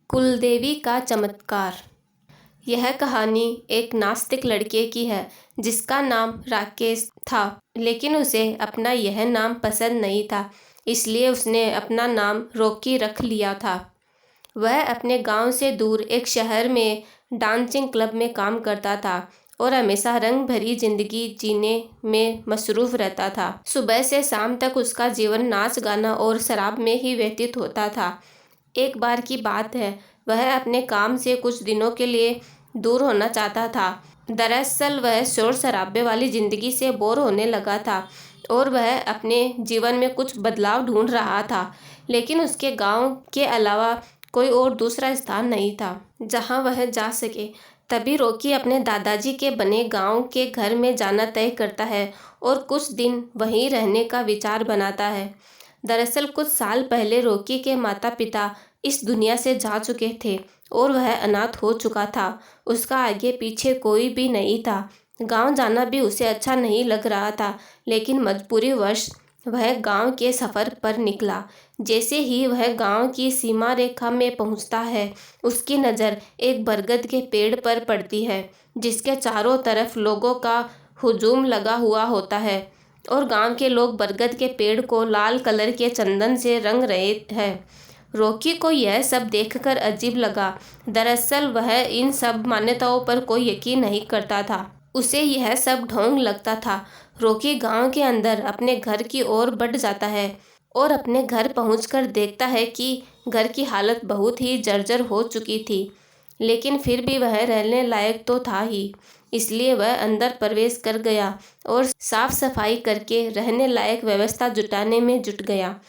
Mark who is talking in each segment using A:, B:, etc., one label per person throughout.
A: कुलदेवी का चमत्कार। यह कहानी एक नास्तिक लड़के की है जिसका नाम राकेश था, लेकिन उसे अपना यह नाम पसंद नहीं था, इसलिए उसने अपना नाम रॉकी रख लिया था। वह अपने गांव से दूर एक शहर में डांसिंग क्लब में काम करता था और हमेशा रंग भरी जिंदगी जीने में मसरूफ रहता था। सुबह से शाम तक उसका जीवन नाच गाना और शराब में ही व्यतीत होता था। एक बार की बात है, वह अपने काम से कुछ दिनों के लिए दूर होना चाहता था। दरअसल वह शोर शराबे वाली ज़िंदगी से बोर होने लगा था और वह अपने जीवन में कुछ बदलाव ढूंढ रहा था, लेकिन उसके गांव के अलावा कोई और दूसरा स्थान नहीं था जहां वह जा सके। तभी रॉकी अपने दादाजी के बने गांव के घर में जाना तय करता है और कुछ दिन वहीं रहने का विचार बनाता है। दरअसल कुछ साल पहले रॉकी के माता पिता इस दुनिया से जा चुके थे और वह अनाथ हो चुका था। उसका आगे पीछे कोई भी नहीं था। गांव जाना भी उसे अच्छा नहीं लग रहा था, लेकिन मजबूरीवश वह गांव के सफ़र पर निकला। जैसे ही वह गांव की सीमा रेखा में पहुंचता है, उसकी नज़र एक बरगद के पेड़ पर पड़ती है जिसके चारों तरफ लोगों का हुजूम लगा हुआ होता है और गांव के लोग बरगद के पेड़ को लाल कलर के चंदन से रंग रहे हैं। रॉकी को यह सब देखकर अजीब लगा। दरअसल वह इन सब मान्यताओं पर कोई यकीन नहीं करता था, उसे यह सब ढोंग लगता था। रॉकी गांव के अंदर अपने घर की ओर बढ़ जाता है और अपने घर पहुंचकर देखता है कि घर की हालत बहुत ही जर्जर हो चुकी थी, लेकिन फिर भी वह रहने लायक तो था ही, इसलिए वह अंदर प्रवेश कर गया और साफ सफाई करके रहने लायक व्यवस्था जुटाने में जुट गया।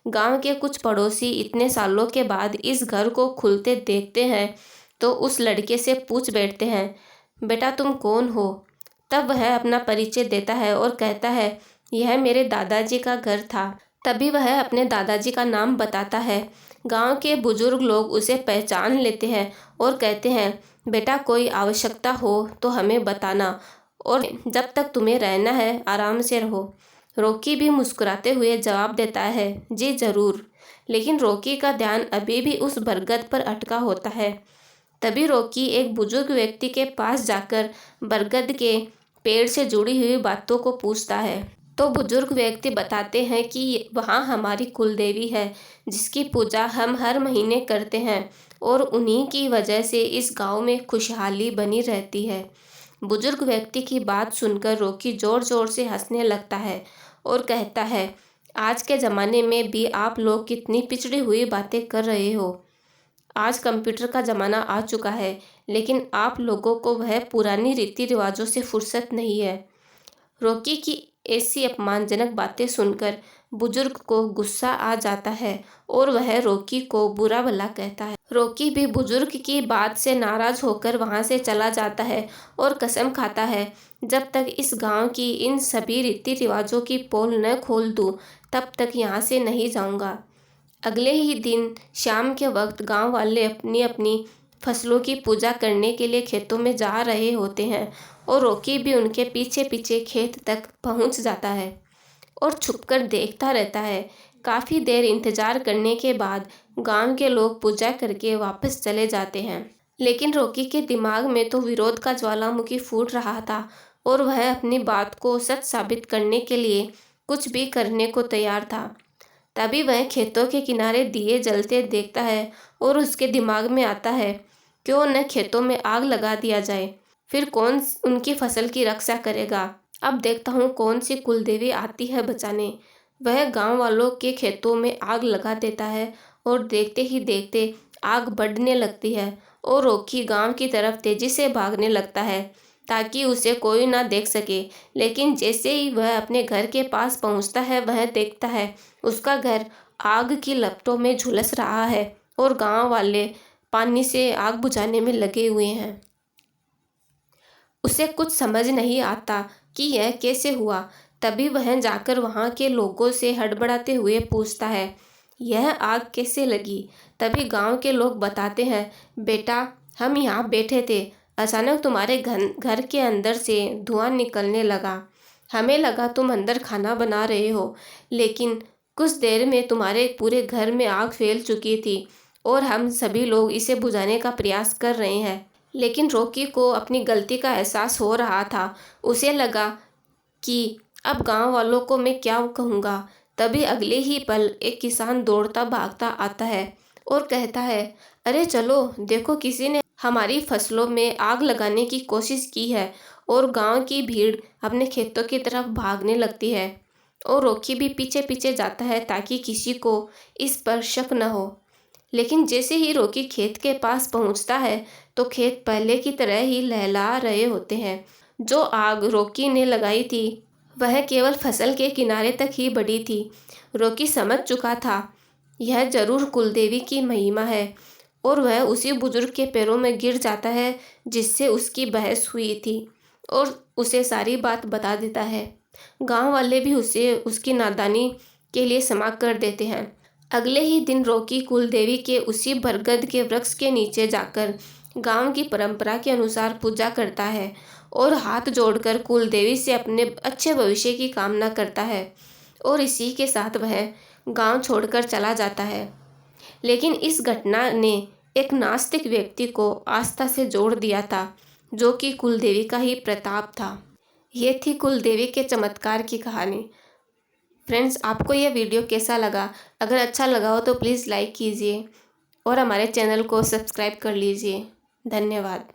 A: गांव के कुछ पड़ोसी इतने सालों के बाद इस घर को खुलते देखते हैं तो उस लड़के से पूछ बैठते हैं, बेटा तुम कौन हो? तब वह अपना परिचय देता है और कहता है, यह मेरे दादाजी का घर था। तभी वह अपने दादाजी का नाम बताता है। गांव के बुजुर्ग लोग उसे पहचान लेते हैं और कहते हैं, बेटा कोई आवश्यकता हो तो हमें बताना और जब तक तुम्हें रहना है आराम से रहो। रॉकी भी मुस्कुराते हुए जवाब देता है, जी ज़रूर। लेकिन रॉकी का ध्यान अभी भी उस बरगद पर अटका होता है। तभी रॉकी एक बुजुर्ग व्यक्ति के पास जाकर बरगद के पेड़ से जुड़ी हुई बातों को पूछता है। तो बुजुर्ग व्यक्ति बताते हैं कि वहाँ हमारी कुलदेवी है जिसकी पूजा हम हर महीने करते हैं और उन्हीं की वजह से इस गांव में खुशहाली बनी रहती है। बुजुर्ग व्यक्ति की बात सुनकर रॉकी ज़ोर ज़ोर से हंसने लगता है और कहता है, आज के ज़माने में भी आप लोग कितनी पिछड़ी हुई बातें कर रहे हो। आज कंप्यूटर का ज़माना आ चुका है, लेकिन आप लोगों को वह पुरानी रीति रिवाजों से फुर्सत नहीं है। रॉकी की ऐसी अपमानजनक बातें सुनकर बुजुर्ग को गुस्सा आ जाता है और वह रॉकी को बुरा भला कहता है। रॉकी भी बुजुर्ग की बात से नाराज होकर वहां से चला जाता है और कसम खाता है, जब तक इस गांव की इन सभी रीति रिवाजों की पोल न खोल दूं, तब तक यहाँ से नहीं जाऊंगा। अगले ही दिन शाम के वक्त गांव वाले अपनी अपनी फसलों की पूजा करने के लिए खेतों में जा रहे होते हैं और रॉकी भी उनके पीछे पीछे खेत तक पहुंच जाता है और छुपकर देखता रहता है। काफ़ी देर इंतजार करने के बाद गांव के लोग पूजा करके वापस चले जाते हैं, लेकिन रॉकी के दिमाग में तो विरोध का ज्वालामुखी फूट रहा था और वह अपनी बात को सच साबित करने के लिए कुछ भी करने को तैयार था। तभी वह खेतों के किनारे दिए जलते देखता है और उसके दिमाग में आता है, क्यों न खेतों में आग लगा दिया जाए, फिर कौन उनकी फसल की रक्षा करेगा। अब देखता हूँ कौन सी कुलदेवी आती है बचाने। वह गांव वालों के खेतों में आग लगा देता है और देखते ही देखते आग बढ़ने लगती है और रॉकी गांव की तरफ तेजी से भागने लगता है ताकि उसे कोई ना देख सके। लेकिन जैसे ही वह अपने घर के पास पहुंचता है, वह देखता है उसका घर आग की लपटों में झुलस रहा है और गांव वाले पानी से आग बुझाने में लगे हुए हैं। उसे कुछ समझ नहीं आता कि यह कैसे हुआ। तभी वह जाकर वहाँ के लोगों से हड़बड़ाते हुए पूछता है, यह आग कैसे लगी? तभी गांव के लोग बताते हैं, बेटा हम यहाँ बैठे थे, अचानक तुम्हारे घर के अंदर से धुआं निकलने लगा। हमें लगा तुम अंदर खाना बना रहे हो, लेकिन कुछ देर में तुम्हारे पूरे घर में आग फैल चुकी थी और हम सभी लोग इसे बुझाने का प्रयास कर रहे हैं। लेकिन रॉकी को अपनी गलती का एहसास हो रहा था। उसे लगा कि अब गांव वालों को मैं क्या कहूँगा। तभी अगले ही पल एक किसान दौड़ता भागता आता है और कहता है, अरे चलो देखो, किसी ने हमारी फसलों में आग लगाने की कोशिश की है। और गांव की भीड़ अपने खेतों की तरफ भागने लगती है और रॉकी भी पीछे पीछे जाता है ताकि किसी को इस पर शक न हो। लेकिन जैसे ही रॉकी खेत के पास पहुंचता है तो खेत पहले की तरह ही लहला रहे होते हैं। जो आग रॉकी ने लगाई थी वह केवल फसल के किनारे तक ही बढ़ी थी। रॉकी समझ चुका था यह जरूर कुलदेवी की महिमा है और वह उसी बुजुर्ग के पैरों में गिर जाता है जिससे उसकी बहस हुई थी और उसे सारी बात बता देता है। गांव वाले भी उसे उसकी नादानी के लिए क्षमा कर देते हैं। अगले ही दिन रॉकी कुलदेवी के उसी बरगद के वृक्ष के नीचे जाकर गांव की परंपरा के अनुसार पूजा करता है और हाथ जोड़कर कुलदेवी से अपने अच्छे भविष्य की कामना करता है। और इसी के साथ वह गांव छोड़कर चला जाता है। लेकिन इस घटना ने एक नास्तिक व्यक्ति को आस्था से जोड़ दिया था, जो कि कुलदेवी का ही प्रताप था। ये थी कुलदेवी के चमत्कार की कहानी। फ्रेंड्स, आपको यह वीडियो कैसा लगा? अगर अच्छा लगा हो तो प्लीज़ लाइक कीजिए और हमारे चैनल को सब्सक्राइब कर लीजिए। धन्यवाद।